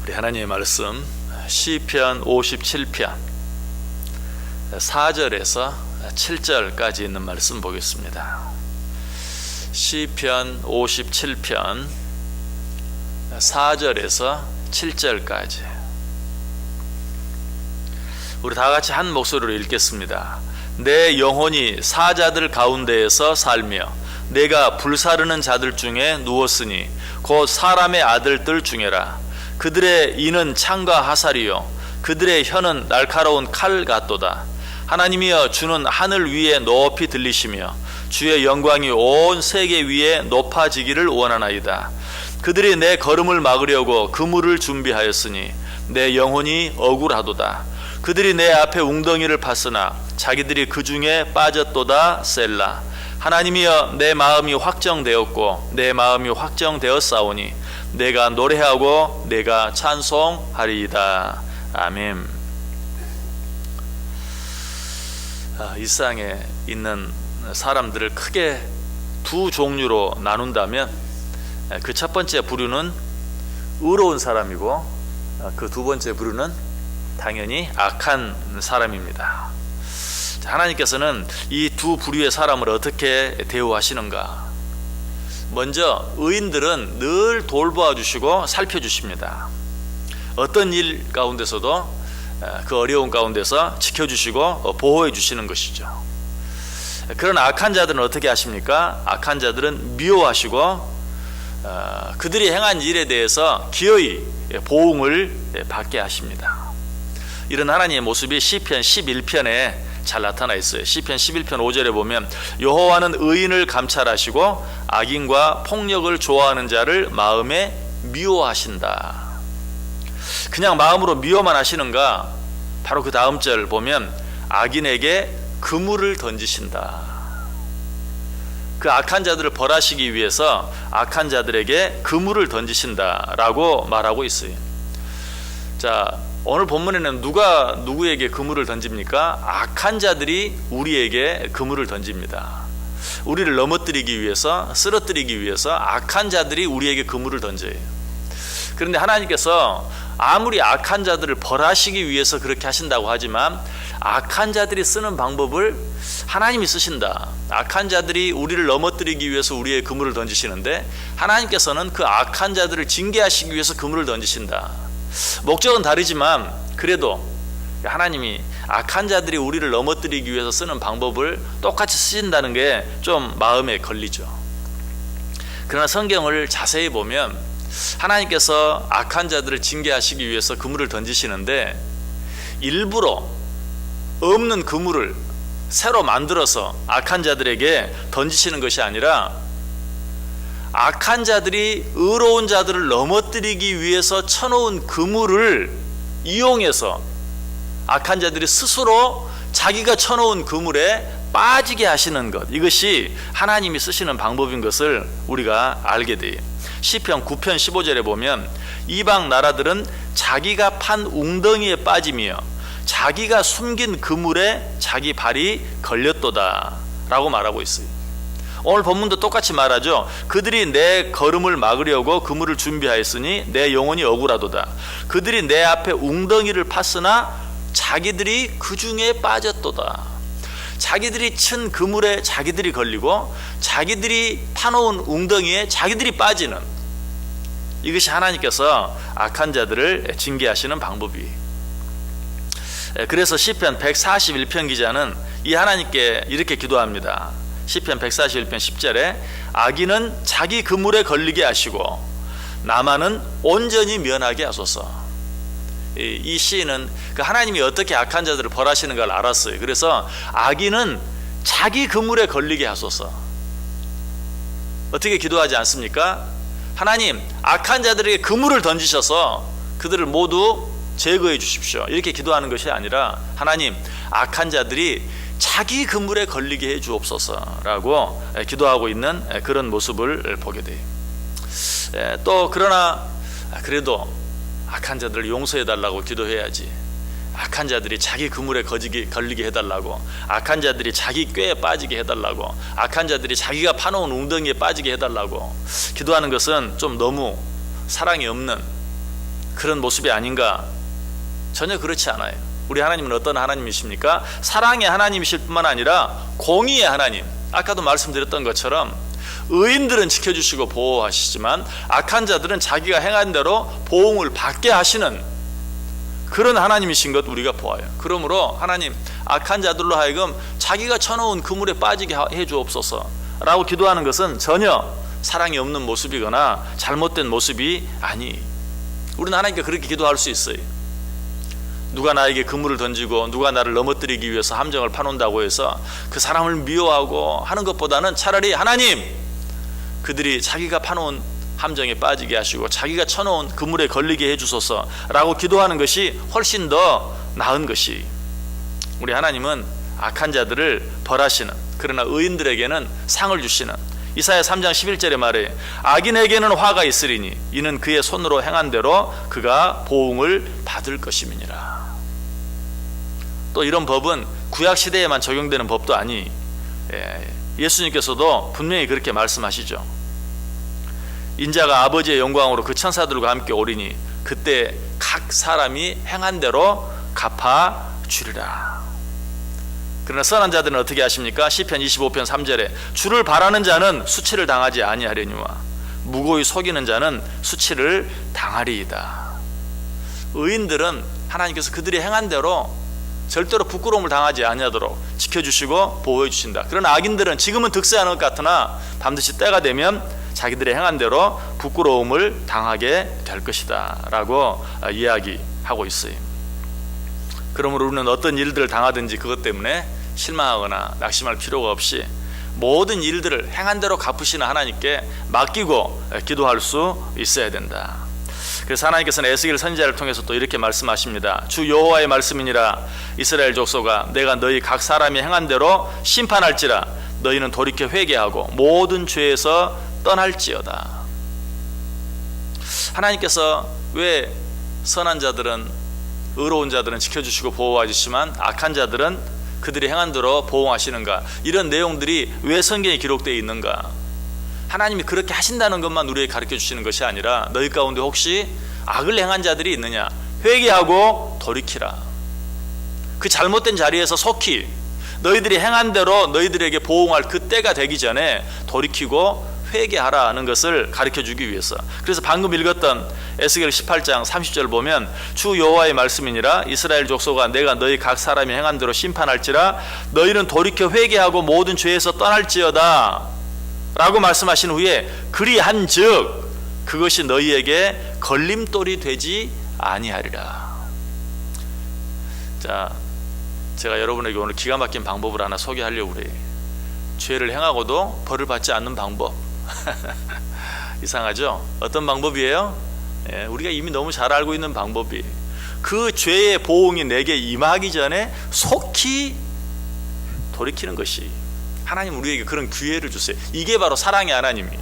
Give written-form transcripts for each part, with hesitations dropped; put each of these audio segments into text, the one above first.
우리 하나님의 말씀 시편 57편 4절에서 7절까지 있는 말씀 보겠습니다. 시편 57편 4절에서 7절까지 우리 다 같이 한 목소리로 읽겠습니다. 내 영혼이 사자들 가운데에서 살며 내가 불사르는 자들 중에 누웠으니 곧 사람의 아들들 중에라. 그들의 이는 창과 하살이요 그들의 혀는 날카로운 칼 같도다. 하나님이여 주는 하늘 위에 높이 들리시며 주의 영광이 온 세계 위에 높아지기를 원하나이다. 그들이 내 걸음을 막으려고 그물을 준비하였으니 내 영혼이 억울하도다. 그들이 내 앞에 웅덩이를 팠으나 자기들이 그 중에 빠졌도다. 셀라. 하나님이여 내 마음이 확정되었고 내 마음이 확정되었사오니 내가 노래하고 내가 찬송하리이다. 아멘. 이 세상에 있는 사람들을 크게 두 종류로 나눈다면 그 첫 번째 부류는 의로운 사람이고 그 두 번째 부류는 당연히 악한 사람입니다. 하나님께서는 이 두 부류의 사람을 어떻게 대우하시는가? 먼저 의인들은 늘 돌보아 주시고 살펴주십니다. 어떤 일 가운데서도 그 어려운 가운데서 지켜주시고 보호해 주시는 것이죠. 그러나 악한 자들은 어떻게 하십니까? 악한 자들은 미워하시고 그들이 행한 일에 대해서 기어이 보응을 받게 하십니다. 이런 하나님의 모습이 시편 11편에 잘 나타나 있어요. 시편 11편 5절에 보면 여호와는 의인을 감찰하시고 악인과 폭력을 좋아하는 자를 마음에 미워하신다. 그냥 마음으로 미워만 하시는가? 바로 그 다음 절 보면 악인에게 그물을 던지신다. 그 악한 자들을 벌하시기 위해서 악한 자들에게 그물을 던지신다라고 말하고 있어요. 자, 오늘 본문에는 누가 누구에게 그물을 던집니까? 악한 자들이 우리에게 그물을 던집니다. 우리를 넘어뜨리기 위해서, 쓰러뜨리기 위해서 악한 자들이 우리에게 그물을 던져요. 그런데 하나님께서 아무리 악한 자들을 벌하시기 위해서 그렇게 하신다고 하지만 악한 자들이 쓰는 방법을 하나님이 쓰신다. 악한 자들이 우리를 넘어뜨리기 위해서 우리의 그물을 던지시는데 하나님께서는 그 악한 자들을 징계하시기 위해서 그물을 던지신다. 목적은 다르지만 그래도 하나님이 악한 자들이 우리를 넘어뜨리기 위해서 쓰는 방법을 똑같이 쓰신다는 게 좀 마음에 걸리죠. 그러나 성경을 자세히 보면 하나님께서 악한 자들을 징계하시기 위해서 그물을 던지시는데 일부러 없는 그물을 새로 만들어서 악한 자들에게 던지시는 것이 아니라 악한 자들이 의로운 자들을 넘어뜨리기 위해서 쳐놓은 그물을 이용해서 악한 자들이 스스로 자기가 쳐놓은 그물에 빠지게 하시는 것, 이것이 하나님이 쓰시는 방법인 것을 우리가 알게 돼요. 시편 9편 15절에 보면 이방 나라들은 자기가 판 웅덩이에 빠지며 자기가 숨긴 그물에 자기 발이 걸렸도다 라고 말하고 있어요. 오늘 본문도 똑같이 말하죠. 그들이 내 걸음을 막으려고 그물을 준비하였으니 내 영혼이 억울하도다. 그들이 내 앞에 웅덩이를 팠으나 자기들이 그 중에 빠졌도다. 자기들이 친 그물에 자기들이 걸리고 자기들이 파놓은 웅덩이에 자기들이 빠지는, 이것이 하나님께서 악한 자들을 징계하시는 방법이에요. 그래서 시편 141편 기자는 이 하나님께 이렇게 기도합니다. 시편 141편 10절에 악인은 자기 그물에 걸리게 하시고 나만은 온전히 면하게 하소서. 이 시인은 그 하나님이 어떻게 악한 자들을 벌하시는 걸 알았어요. 그래서 악인은 자기 그물에 걸리게 하소서. 어떻게 기도하지 않습니까? 하나님, 악한 자들에게 그물을 던지셔서 그들을 모두 제거해 주십시오. 이렇게 기도하는 것이 아니라 하나님, 악한 자들이 자기 그물에 걸리게 해 주옵소서라고 기도하고 있는 그런 모습을 보게 돼요. 또 그러나 그래도 악한 자들을 용서해 달라고 기도해야지. 악한 자들이 자기 그물에 걸리게 해달라고, 악한 자들이 자기 꾀에 빠지게 해달라고, 악한 자들이 자기가 파놓은 웅덩이에 빠지게 해달라고 기도하는 것은 좀 너무 사랑이 없는 그런 모습이 아닌가? 전혀 그렇지 않아요. 우리 하나님은 어떤 하나님이십니까? 사랑의 하나님이실 뿐만 아니라 공의의 하나님. 아까도 말씀드렸던 것처럼 의인들은 지켜주시고 보호하시지만 악한 자들은 자기가 행한 대로 보응을 받게 하시는 그런 하나님이신 것 우리가 보아요. 그러므로 하나님, 악한 자들로 하여금 자기가 쳐놓은 그물에 빠지게 해 주옵소서 라고 기도하는 것은 전혀 사랑이 없는 모습이거나 잘못된 모습이 아니. 우리는 하나님께 그렇게 기도할 수 있어요. 누가 나에게 그물을 던지고 누가 나를 넘어뜨리기 위해서 함정을 파놓는다고 해서 그 사람을 미워하고 하는 것보다는 차라리 하나님, 그들이 자기가 파놓은 함정에 빠지게 하시고 자기가 쳐놓은 그물에 걸리게 해주소서 라고 기도하는 것이 훨씬 더 나은 것이, 우리 하나님은 악한 자들을 벌하시는, 그러나 의인들에게는 상을 주시는, 이사야 3장 11절에 말해 악인에게는 화가 있으리니 이는 그의 손으로 행한 대로 그가 보응을 받을 것임이니라. 또 이런 법은 구약시대에만 적용되는 법도 아니, 예수님께서도 분명히 그렇게 말씀하시죠. 인자가 아버지의 영광으로 그 천사들과 함께 오리니 그때 각 사람이 행한 대로 갚아주리라. 그러나 선한 자들은 어떻게 하십니까? 시편 25편 3절에 주를 바라는 자는 수치를 당하지 아니하려니와 무고히 속이는 자는 수치를 당하리이다. 의인들은 하나님께서 그들이 행한 대로 절대로 부끄러움을 당하지 아니하도록 지켜주시고 보호해 주신다. 그러나 악인들은 지금은 득세하는 것 같으나 반드시 때가 되면 자기들의 행한 대로 부끄러움을 당하게 될 것이다 라고 이야기하고 있어요. 그러므로 우리는 어떤 일들을 당하든지 그것 때문에 실망하거나 낙심할 필요가 없이 모든 일들을 행한 대로 갚으시는 하나님께 맡기고 기도할 수 있어야 된다. 그래서 하나님께서는 에스겔 선지자를 통해서 또 이렇게 말씀하십니다. 주 여호와의 말씀이니라. 이스라엘 족속아, 내가 너희 각 사람이 행한 대로 심판할지라. 너희는 돌이켜 회개하고 모든 죄에서 떠날지어다. 하나님께서 왜 선한 자들은, 의로운 자들은 지켜주시고 보호하시지만 악한 자들은 그들이 행한 대로 보호하시는가? 이런 내용들이 왜 성경에 기록되어 있는가? 하나님이 그렇게 하신다는 것만 우리에게 가르쳐 주시는 것이 아니라 너희 가운데 혹시 악을 행한 자들이 있느냐? 회개하고 돌이키라. 그 잘못된 자리에서 속히 너희들이 행한 대로 너희들에게 보응할 그 때가 되기 전에 돌이키고 회개하라는 것을 가르쳐주기 위해서. 그래서 방금 읽었던 에스겔 18장 30절 보면 주 여호와의 말씀이니라. 이스라엘 족속아, 내가 너희 각 사람이 행한 대로 심판할지라. 너희는 돌이켜 회개하고 모든 죄에서 떠날지어다 라고 말씀하신 후에 그리한즉 그것이 너희에게 걸림돌이 되지 아니하리라. 자, 제가 여러분에게 오늘 기가 막힌 방법을 하나 소개하려고 그래요. 죄를 행하고도 벌을 받지 않는 방법. 이상하죠? 어떤 방법이에요? 우리가 이미 너무 잘 알고 있는 방법이, 그 죄의 보응이 내게 임하기 전에 속히 돌이키는 것이, 하나님 우리에게 그런 기회를 주세요. 이게 바로 사랑의 하나님이에요.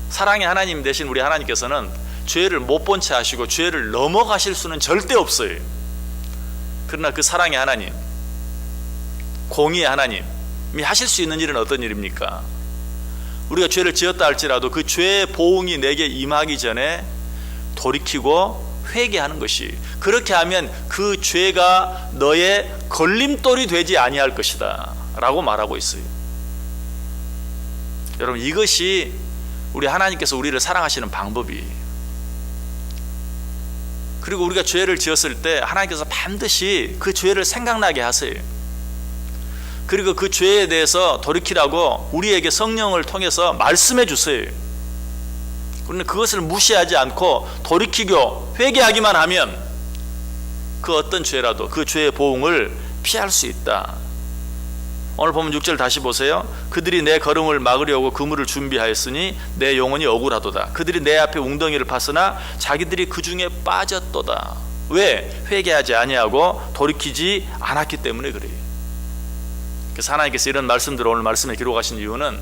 사랑의 하나님 대신 우리 하나님께서는 죄를 못 본 채 하시고 죄를 넘어가실 수는 절대 없어요. 그러나 그 사랑의 하나님, 공의의 하나님이 하실 수 있는 일은 어떤 일입니까? 우리가 죄를 지었다 할지라도 그 죄의 보응이 내게 임하기 전에 돌이키고 회개하는 것이, 그렇게 하면 그 죄가 너의 걸림돌이 되지 아니할 것이다 라고 말하고 있어요. 여러분, 이것이 우리 하나님께서 우리를 사랑하시는 방법이에요. 그리고 우리가 죄를 지었을 때 하나님께서 반드시 그 죄를 생각나게 하세요. 그리고 그 죄에 대해서 돌이키라고 우리에게 성령을 통해서 말씀해 주세요. 그런데 그것을 무시하지 않고 돌이키고 회개하기만 하면 그 어떤 죄라도 그 죄의 보응을 피할 수 있다. 오늘 보면 6절 다시 보세요. 그들이 내 걸음을 막으려고 그물을 준비하였으니 내 영혼이 억울하도다. 그들이 내 앞에 웅덩이를 팠으나 자기들이 그 중에 빠졌도다. 왜? 회개하지 아니하고 돌이키지 않았기 때문에 그래요. 그래서 하나님께서 이런 말씀들을 오늘 말씀에 기록하신 이유는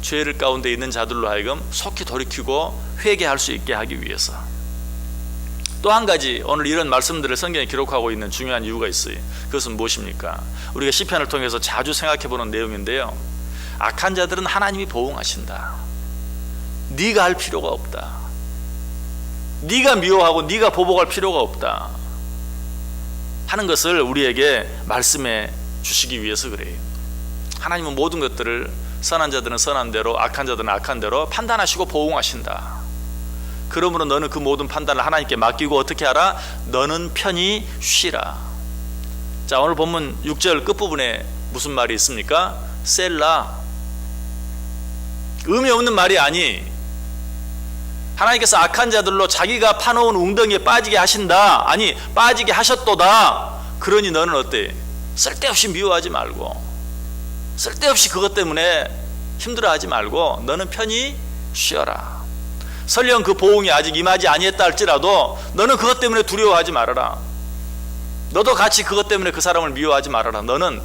죄를 가운데 있는 자들로 하여금 속히 돌이키고 회개할 수 있게 하기 위해서. 또 한 가지 오늘 이런 말씀들을 성경에 기록하고 있는 중요한 이유가 있어요. 그것은 무엇입니까? 우리가 시편을 통해서 자주 생각해보는 내용인데요, 악한 자들은 하나님이 보응하신다. 네가 할 필요가 없다. 네가 미워하고 네가 보복할 필요가 없다 하는 것을 우리에게 말씀해 주시기 위해서 그래요. 하나님은 모든 것들을 선한 자들은 선한 대로 악한 자들은 악한 대로 판단하시고 보응하신다. 그러므로 너는 그 모든 판단을 하나님께 맡기고 어떻게 하라? 너는 편히 쉬라. 자, 오늘 본문 6절 끝부분에 무슨 말이 있습니까? 셀라. 의미 없는 말이 아니. 하나님께서 악한 자들로 자기가 파놓은 웅덩이에 빠지게 하신다. 아니, 빠지게 하셨도다. 그러니 너는 어때? 쓸데없이 미워하지 말고, 쓸데없이 그것 때문에 힘들어하지 말고 너는 편히 쉬어라. 설령 그 보응이 아직 임하지 아니했다 할지라도 너는 그것 때문에 두려워하지 말아라. 너도 같이 그것 때문에 그 사람을 미워하지 말아라. 너는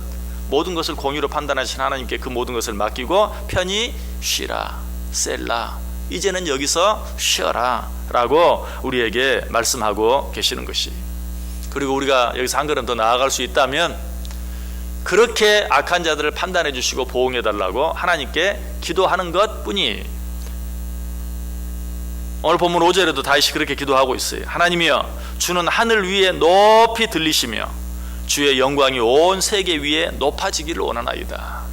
모든 것을 공의로 판단하신 하나님께 그 모든 것을 맡기고 편히 쉬라. 셀라. 이제는 여기서 쉬어라 라고 우리에게 말씀하고 계시는 것이. 그리고 우리가 여기서 한 걸음 더 나아갈 수 있다면 그렇게 악한 자들을 판단해 주시고 보응해 달라고 하나님께 기도하는 것 뿐이. 오늘 본문 5절에도 다윗이 그렇게 기도하고 있어요. 하나님이여, 주는 하늘 위에 높이 들리시며 주의 영광이 온 세계 위에 높아지기를 원하나이다.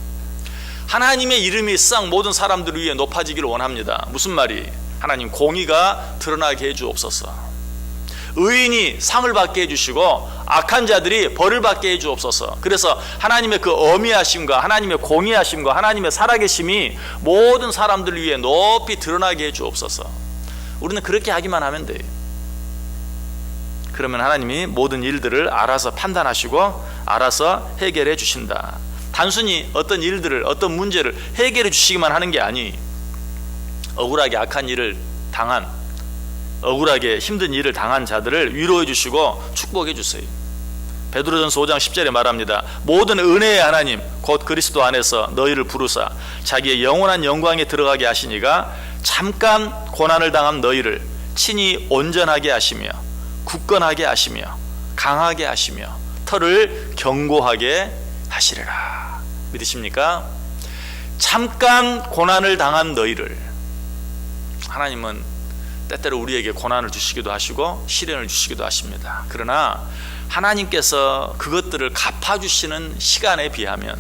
하나님의 이름이 싹 모든 사람들 위에 높아지기를 원합니다. 무슨 말이? 하나님 공의가 드러나게 해주옵소서. 의인이 상을 받게 해주시고 악한 자들이 벌을 받게 해주옵소서. 그래서 하나님의 그 어미하심과 하나님의 공의하심과 하나님의 살아계심이 모든 사람들 위에 높이 드러나게 해주옵소서. 우리는 그렇게 하기만 하면 돼요. 그러면 하나님이 모든 일들을 알아서 판단하시고 알아서 해결해 주신다. 단순히 어떤 일들을, 어떤 문제를 해결해 주시기만 하는 게 아니, 억울하게 악한 일을 당한, 억울하게 힘든 일을 당한 자들을 위로해 주시고 축복해 주세요. 베드로전서 5장 10절에 말합니다. 모든 은혜의 하나님 곧 그리스도 안에서 너희를 부르사 자기의 영원한 영광에 들어가게 하시니가 잠깐 고난을 당한 너희를 친히 온전하게 하시며 굳건하게 하시며 강하게 하시며 털을 견고하게 하시리라. 믿으십니까? 잠깐 고난을 당한 너희를. 하나님은 때때로 우리에게 고난을 주시기도 하시고 시련을 주시기도 하십니다. 그러나 하나님께서 그것들을 갚아주시는 시간에 비하면,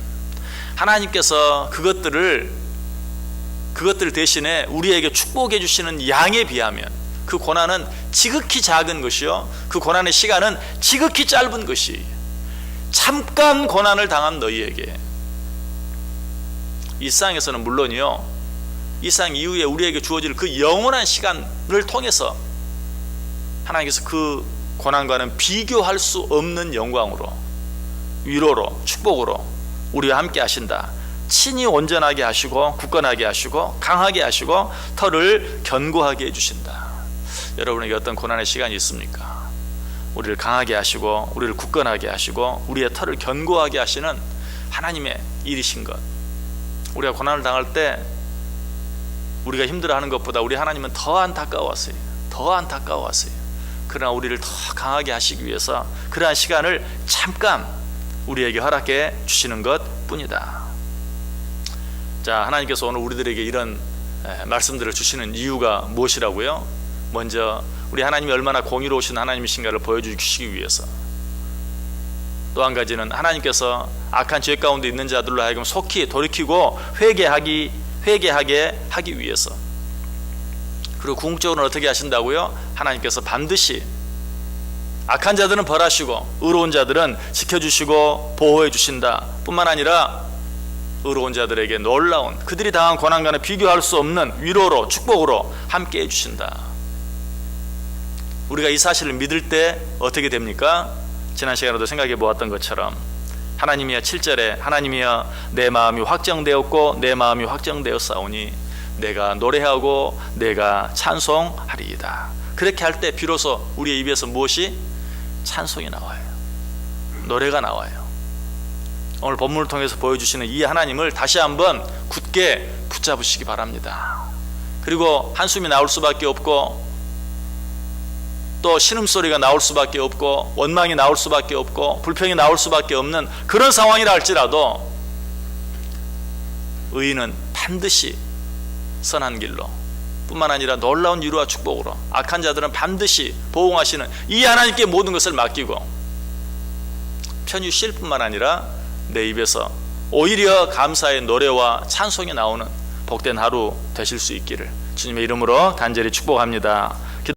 하나님께서 그것들 대신에 우리에게 축복해 주시는 양에 비하면 그 고난은 지극히 작은 것이요, 그 고난의 시간은 지극히 짧은 것이. 잠깐 고난을 당한 너희에게, 이 세상에서는 물론이요, 이 세상 이후에 우리에게 주어질 그 영원한 시간을 통해서 하나님께서 그 고난과는 비교할 수 없는 영광으로, 위로로, 축복으로 우리와 함께 하신다. 친히 온전하게 하시고 굳건하게 하시고 강하게 하시고 털을 견고하게 해주신다. 여러분에게 어떤 고난의 시간이 있습니까? 우리를 강하게 하시고 우리를 굳건하게 하시고 우리의 털을 견고하게 하시는 하나님의 일이신 것. 우리가 고난을 당할 때 우리가 힘들어하는 것보다 우리 하나님은 더 안타까웠어요. 더 안타까웠어요. 그러나 우리를 더 강하게 하시기 위해서 그러한 시간을 잠깐 우리에게 허락해 주시는 것 뿐이다. 자, 하나님께서 오늘 우리들에게 이런 말씀들을 주시는 이유가 무엇이라고요? 먼저 우리 하나님이 얼마나 공의로우신 하나님이신가를 보여주시기 위해서, 또 한 가지는 하나님께서 악한 죄 가운데 있는 자들로 하여금 속히 돌이키고 회개하게 하기 위해서. 그리고 궁극적으로는 어떻게 하신다고요? 하나님께서 반드시 악한 자들은 벌하시고 의로운 자들은 지켜주시고 보호해 주신다 뿐만 아니라 의로운 자들에게 놀라운, 그들이 당한 고난과는 비교할 수 없는 위로로, 축복으로 함께 해주신다. 우리가 이 사실을 믿을 때 어떻게 됩니까? 지난 시간에도 생각해 보았던 것처럼 하나님이여, 7절에 하나님이여 내 마음이 확정되었고 내 마음이 확정되었사오니 내가 노래하고 내가 찬송하리이다. 그렇게 할 때 비로소 우리의 입에서 무엇이? 찬송이 나와요. 노래가 나와요. 오늘 본문을 통해서 보여주시는 이 하나님을 다시 한번 굳게 붙잡으시기 바랍니다. 그리고 한숨이 나올 수밖에 없고 또 신음소리가 나올 수밖에 없고 원망이 나올 수밖에 없고 불평이 나올 수밖에 없는 그런 상황이라 할지라도 의인은 반드시 선한 길로, 뿐만 아니라 놀라운 위로와 축복으로 악한 자들은 반드시 보응하시는 이 하나님께 모든 것을 맡기고 편히 쉴 뿐만 아니라 내 입에서 오히려 감사의 노래와 찬송이 나오는 복된 하루 되실 수 있기를 주님의 이름으로 간절히 축복합니다.